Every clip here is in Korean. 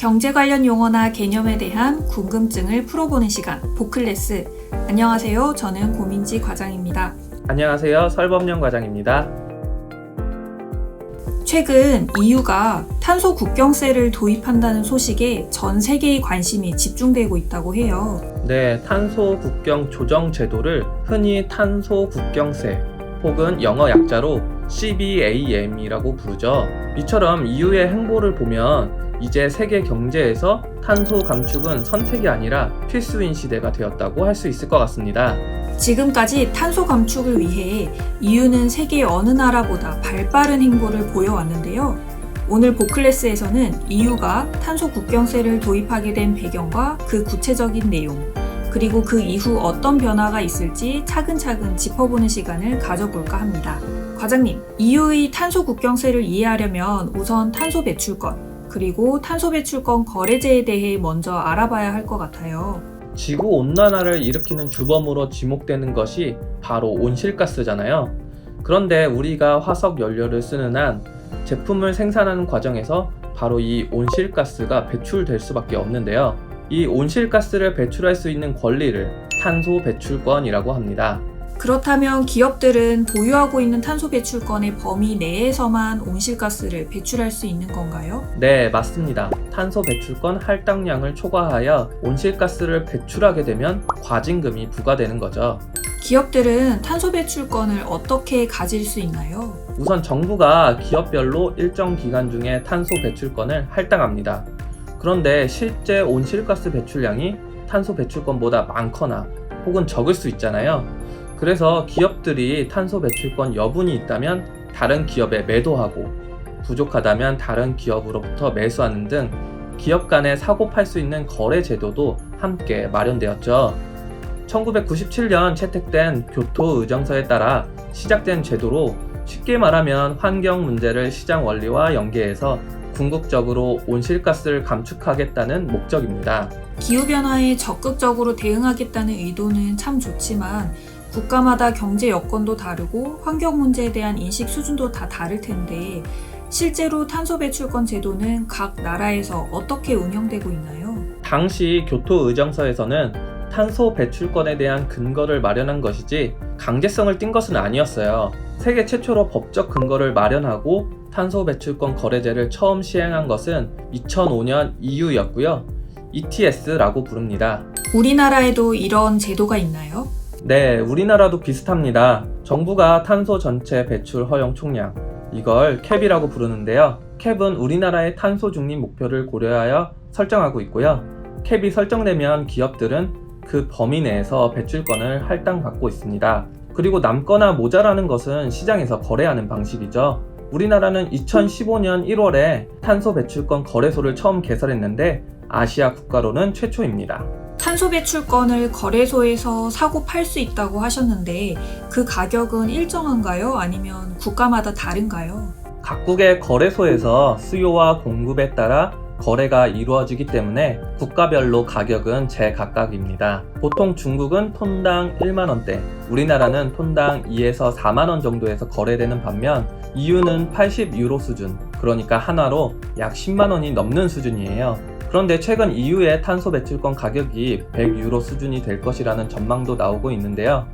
경제 관련 용어나 개념에 대한 궁금증을 풀어보는 시간, 보클래스. 안녕하세요. 저는 고민지 과장입니다. 안녕하세요. 설범령 과장입니다. 최근 EU가 탄소 국경세를 도입한다는 소식에 전 세계의 관심이 집중되고 있다고 해요. 네, 탄소 국경 조정 제도를 흔히 탄소 국경세 혹은 영어 약자로 CBAM이라고 부르죠. 이처럼 EU의 행보를 보면 이제 세계 경제에서 탄소 감축은 선택이 아니라 필수인 시대가 되었다고 할 수 있을 것 같습니다. 지금까지 탄소 감축을 위해 EU는 세계 어느 나라보다 발빠른 행보를 보여왔는데요. 오늘 보클래스에서는 EU가 탄소 국경세를 도입하게 된 배경과 그 구체적인 내용, 그리고 그 이후 어떤 변화가 있을지 차근차근 짚어보는 시간을 가져볼까 합니다. 과장님, EU의 탄소 국경세를 이해하려면 우선 탄소 배출권, 그리고 탄소 배출권 거래제에 대해 먼저 알아봐야 할 것 같아요. 지구온난화를 일으키는 주범으로 지목되는 것이 바로 온실가스잖아요. 그런데 우리가 화석 연료를 쓰는 한 제품을 생산하는 과정에서 바로 이 온실가스가 배출될 수밖에 없는데요. 이 온실가스를 배출할 수 있는 권리를 탄소 배출권이라고 합니다. 그렇다면 기업들은 보유하고 있는 탄소 배출권의 범위 내에서만 온실가스를 배출할 수 있는 건가요? 네, 맞습니다. 탄소 배출권 할당량을 초과하여 온실가스를 배출하게 되면 과징금이 부과되는 거죠. 기업들은 탄소 배출권을 어떻게 가질 수 있나요? 우선 정부가 기업별로 일정 기간 중에 탄소 배출권을 할당합니다. 그런데 실제 온실가스 배출량이 탄소 배출권보다 많거나 혹은 적을 수 있잖아요. 그래서 기업들이 탄소 배출권 여분이 있다면 다른 기업에 매도하고 부족하다면 다른 기업으로부터 매수하는 등 기업 간에 사고 팔 수 있는 거래 제도도 함께 마련되었죠. 1997년 채택된 교토 의정서에 따라 시작된 제도로 쉽게 말하면 환경 문제를 시장 원리와 연계해서 궁극적으로 온실가스를 감축하겠다는 목적입니다. 기후변화에 적극적으로 대응하겠다는 의도는 참 좋지만 국가마다 경제 여건도 다르고 환경 문제에 대한 인식 수준도 다 다를 텐데 실제로 탄소 배출권 제도는 각 나라에서 어떻게 운영되고 있나요? 당시 교토 의정서에서는 탄소 배출권에 대한 근거를 마련한 것이지 강제성을 띈 것은 아니었어요. 세계 최초로 법적 근거를 마련하고 탄소 배출권 거래제를 처음 시행한 것은 2005년 EU였고요. ETS라고 부릅니다. 우리나라에도 이런 제도가 있나요? 네, 우리나라도 비슷합니다. 정부가 탄소 전체 배출 허용 총량, 이걸 캡이라고 부르는데요. 캡은 우리나라의 탄소 중립 목표를 고려하여 설정하고 있고요. 캡이 설정되면 기업들은 그 범위 내에서 배출권을 할당받고 있습니다. 그리고 남거나 모자라는 것은 시장에서 거래하는 방식이죠. 우리나라는 2015년 1월에 탄소 배출권 거래소를 처음 개설했는데 아시아 국가로는 최초입니다. 탄소 배출권을 거래소에서 사고 팔 수 있다고 하셨는데 그 가격은 일정한가요? 아니면 국가마다 다른가요? 각국의 거래소에서 수요와 공급에 따라 거래가 이루어지기 때문에 국가별로 가격은 제각각입니다. 보통 중국은 톤당 1만원대, 우리나라는 톤당 2에서 4만원 정도에서 거래되는 반면 EU는 80유로 수준, 그러니까 한화로 약 10만원이 넘는 수준이에요. 그런데 최근 EU의 탄소 배출권 가격이 100유로 수준이 될 것이라는 전망도 나오고 있는데요.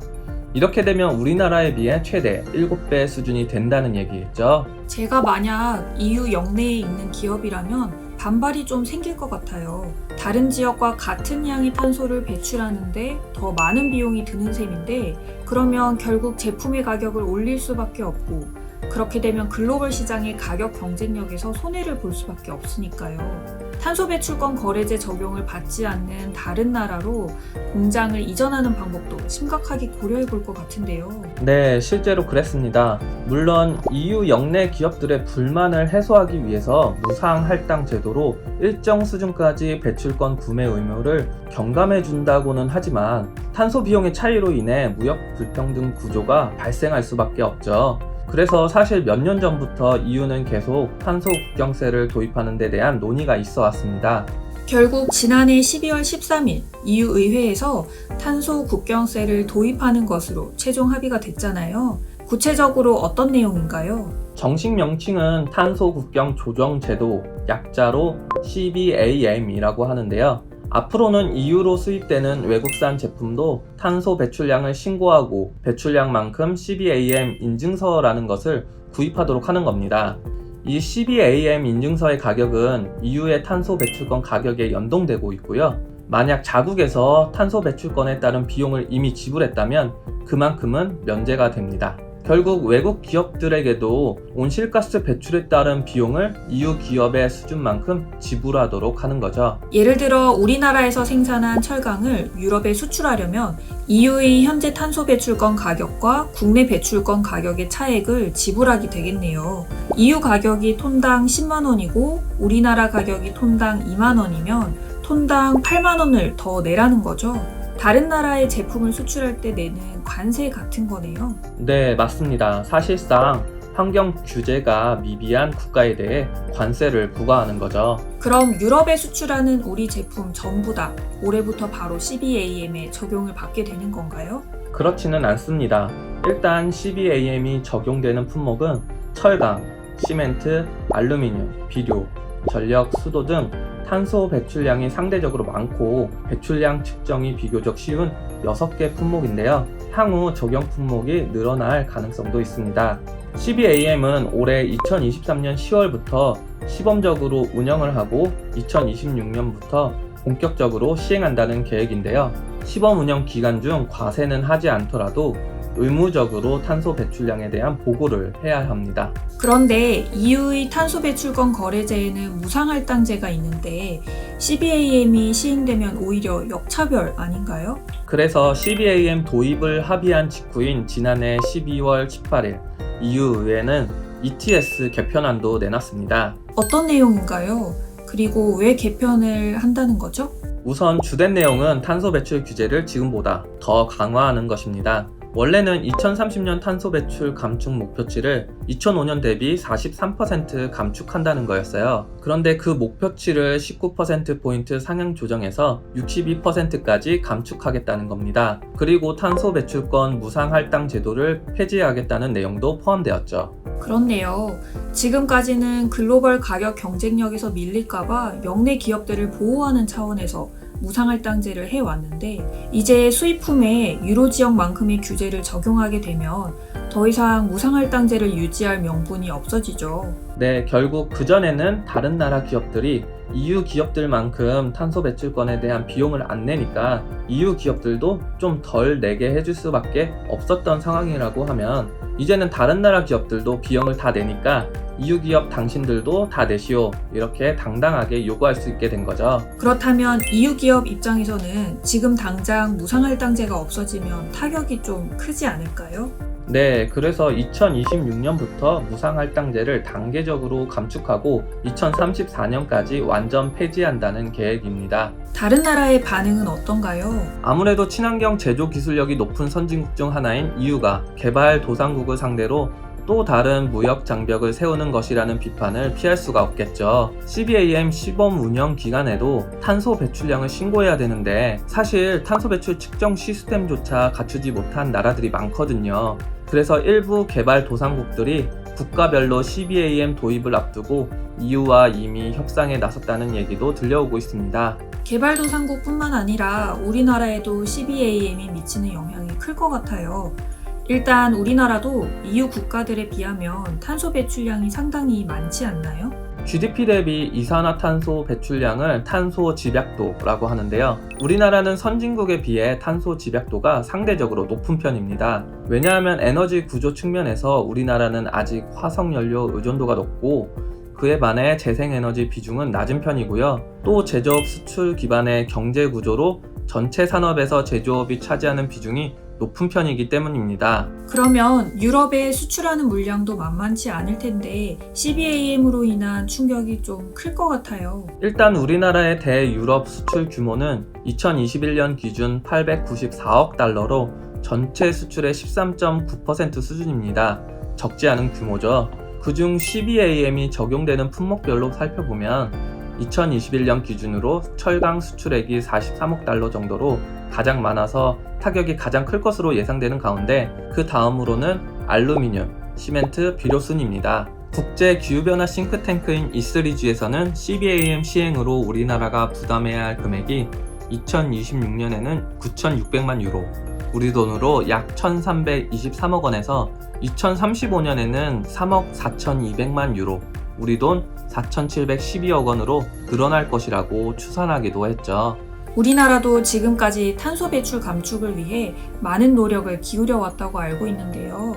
이렇게 되면 우리나라에 비해 최대 7배 수준이 된다는 얘기겠죠. 제가 만약 EU 영내에 있는 기업이라면 반발이 좀 생길 것 같아요. 다른 지역과 같은 양의 탄소를 배출하는데 더 많은 비용이 드는 셈인데 그러면 결국 제품의 가격을 올릴 수밖에 없고 그렇게 되면 글로벌 시장의 가격 경쟁력에서 손해를 볼 수밖에 없으니까요. 탄소 배출권 거래제 적용을 받지 않는 다른 나라로 공장을 이전하는 방법도 심각하게 고려해 볼 것 같은데요. 네, 실제로 그랬습니다. 물론 EU 영내 기업들의 불만을 해소하기 위해서 무상 할당 제도로 일정 수준까지 배출권 구매 의무를 경감해 준다고는 하지만 탄소 비용의 차이로 인해 무역 불평등 구조가 발생할 수밖에 없죠. 그래서 사실 몇 년 전부터 EU는 계속 탄소 국경세를 도입하는 데 대한 논의가 있어 왔습니다. 결국 지난해 12월 13일 EU 의회에서 탄소 국경세를 도입하는 것으로 최종 합의가 됐잖아요. 구체적으로 어떤 내용인가요? 정식 명칭은 탄소 국경 조정 제도, 약자로 CBAM이라고 하는데요. 앞으로는 EU로 수입되는 외국산 제품도 탄소 배출량을 신고하고 배출량만큼 CBAM 인증서라는 것을 구입하도록 하는 겁니다. 이 CBAM 인증서의 가격은 EU의 탄소 배출권 가격에 연동되고 있고요. 만약 자국에서 탄소 배출권에 따른 비용을 이미 지불했다면 그만큼은 면제가 됩니다. 결국 외국 기업들에게도 온실가스 배출에 따른 비용을 EU 기업의 수준만큼 지불하도록 하는 거죠. 예를 들어 우리나라에서 생산한 철강을 유럽에 수출하려면 EU의 현재 탄소 배출권 가격과 국내 배출권 가격의 차액을 지불하게 되겠네요. EU 가격이 톤당 10만 원이고 우리나라 가격이 톤당 2만 원이면 톤당 8만 원을 더 내라는 거죠. 다른 나라의 제품을 수출할 때 내는 관세 같은 거네요. 네, 맞습니다. 사실상 환경 규제가 미비한 국가에 대해 관세를 부과하는 거죠. 그럼 유럽에 수출하는 우리 제품 전부 다 올해부터 바로 CBAM에 적용을 받게 되는 건가요? 그렇지는 않습니다. 일단 CBAM이 적용되는 품목은 철강, 시멘트, 알루미늄, 비료, 전력, 수도 등 탄소 배출량이 상대적으로 많고 배출량 측정이 비교적 쉬운 6개 품목인데요. 향후 적용 품목이 늘어날 가능성도 있습니다. CBAM은 올해 2023년 10월부터 시범적으로 운영을 하고 2026년부터 본격적으로 시행한다는 계획인데요. 시범 운영 기간 중 과세는 하지 않더라도 의무적으로 탄소 배출량에 대한 보고를 해야 합니다. 그런데 EU의 탄소 배출권 거래제에는 무상할당제가 있는데 CBAM이 시행되면 오히려 역차별 아닌가요? 그래서 CBAM 도입을 합의한 직후인 지난해 12월 18일 EU 의회는 ETS 개편안도 내놨습니다. 어떤 내용인가요? 그리고 왜 개편을 한다는 거죠? 우선 주된 내용은 탄소 배출 규제를 지금보다 더 강화하는 것입니다. 원래는 2030년 탄소 배출 감축 목표치를 2005년 대비 43% 감축한다는 거였어요. 그런데 그 목표치를 19%포인트 상향 조정해서 62%까지 감축하겠다는 겁니다. 그리고 탄소 배출권 무상 할당 제도를 폐지하겠다는 내용도 포함되었죠. 그렇네요. 지금까지는 글로벌 가격 경쟁력에서 밀릴까봐 영내 기업들을 보호하는 차원에서 무상할당제를 해왔는데 이제 수입품에 유로 지역만큼의 규제를 적용하게 되면 더 이상 무상할당제를 유지할 명분이 없어지죠. 네, 결국 그전에는 다른 나라 기업들이 EU 기업들만큼 탄소 배출권에 대한 비용을 안 내니까 EU 기업들도 좀 덜 내게 해줄 수밖에 없었던 상황이라고 하면 이제는 다른 나라 기업들도 비용을 다 내니까 EU 기업 당신들도 다 내시오 이렇게 당당하게 요구할 수 있게 된 거죠. 그렇다면 EU 기업 입장에서는 지금 당장 무상할당제가 없어지면 타격이 좀 크지 않을까요? 네, 그래서 2026년부터 무상할당제를 단계적으로 감축하고 2034년까지 완전 폐지한다는 계획입니다. 다른 나라의 반응은 어떤가요? 아무래도 친환경 제조 기술력이 높은 선진국 중 하나인 EU가 개발도상국을 상대로 또 다른 무역 장벽을 세우는 것이라는 비판을 피할 수가 없겠죠. CBAM 시범 운영 기간에도 탄소 배출량을 신고해야 되는데 사실 탄소 배출 측정 시스템조차 갖추지 못한 나라들이 많거든요. 그래서 일부 개발도상국들이 국가별로 CBAM 도입을 앞두고 EU와 이미 협상에 나섰다는 얘기도 들려오고 있습니다. 개발도상국뿐만 아니라 우리나라에도 CBAM이 미치는 영향이 클 것 같아요. 일단 우리나라도 EU 국가들에 비하면 탄소 배출량이 상당히 많지 않나요? GDP 대비 이산화탄소 배출량을 탄소 집약도라고 하는데요. 우리나라는 선진국에 비해 탄소 집약도가 상대적으로 높은 편입니다. 왜냐하면 에너지 구조 측면에서 우리나라는 아직 화석연료 의존도가 높고 그에 반해 재생에너지 비중은 낮은 편이고요. 또 제조업 수출 기반의 경제 구조로 전체 산업에서 제조업이 차지하는 비중이 높은 편이기 때문입니다. 그러면 유럽에 수출하는 물량도 만만치 않을 텐데 CBAM으로 인한 충격이 좀 클 것 같아요. 일단 우리나라의 대유럽 수출 규모는 2021년 기준 894억 달러로 전체 수출의 13.9% 수준입니다. 적지 않은 규모죠. 그중 CBAM이 적용되는 품목별로 살펴보면 2021년 기준으로 철강 수출액이 43억 달러 정도로 가장 많아서 타격이 가장 클 것으로 예상되는 가운데 그 다음으로는 알루미늄, 시멘트, 비료 순입니다. 국제 기후변화 싱크탱크인 E3G에서는 CBAM 시행으로 우리나라가 부담해야 할 금액이 2026년에는 9,600만 유로, 우리 돈으로 약 1,323억 원에서 2035년에는 3억 4,200만 유로, 우리 돈 4,712억 원으로 늘어날 것이라고 추산하기도 했죠. 우리나라도 지금까지 탄소 배출 감축을 위해 많은 노력을 기울여 왔다고 알고 있는데요.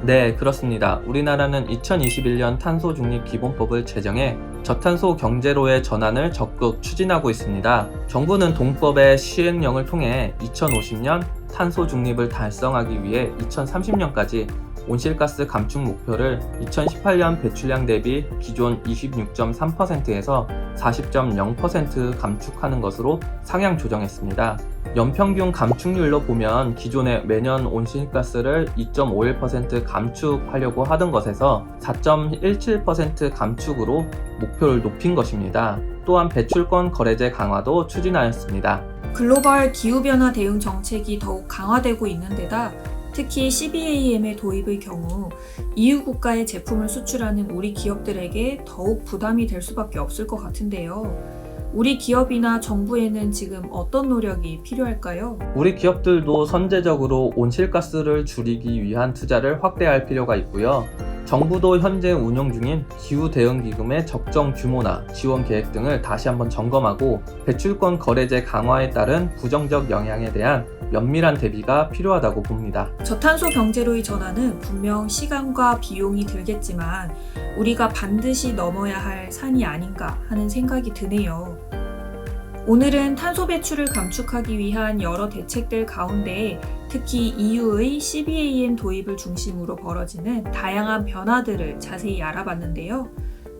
네, 그렇습니다. 우리나라는 2021년 탄소 중립 기본법을 제정해 저탄소 경제로의 전환을 적극 추진하고 있습니다. 정부는 동법의 시행령을 통해 2050년 탄소 중립을 달성하기 위해 2030년까지 온실가스 감축 목표를 2018년 배출량 대비 기존 26.3%에서 40.0% 감축하는 것으로 상향 조정했습니다. 연평균 감축률로 보면 기존에 매년 온실가스를 2.51% 감축하려고 하던 것에서 4.17% 감축으로 목표를 높인 것입니다. 또한 배출권 거래제 강화도 추진하였습니다. 글로벌 기후변화 대응 정책이 더욱 강화되고 있는 데다 특히 CBAM의 도입의 경우 EU 국가의 제품을 수출하는 우리 기업들에게 더욱 부담이 될 수밖에 없을 것 같은데요. 우리 기업이나 정부에는 지금 어떤 노력이 필요할까요? 우리 기업들도 선제적으로 온실가스를 줄이기 위한 투자를 확대할 필요가 있고요. 정부도 현재 운영 중인 기후대응기금의 적정 규모나 지원 계획 등을 다시 한번 점검하고 배출권 거래제 강화에 따른 부정적 영향에 대한 면밀한 대비가 필요하다고 봅니다. 저탄소 경제로의 전환은 분명 시간과 비용이 들겠지만 우리가 반드시 넘어야 할 산이 아닌가 하는 생각이 드네요. 오늘은 탄소 배출을 감축하기 위한 여러 대책들 가운데 특히 EU의 CBAM 도입을 중심으로 벌어지는 다양한 변화들을 자세히 알아봤는데요.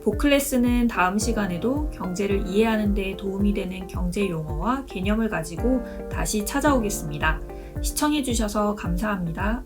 보클래스는 다음 시간에도 경제를 이해하는 데 도움이 되는 경제 용어와 개념을 가지고 다시 찾아오겠습니다. 시청해주셔서 감사합니다.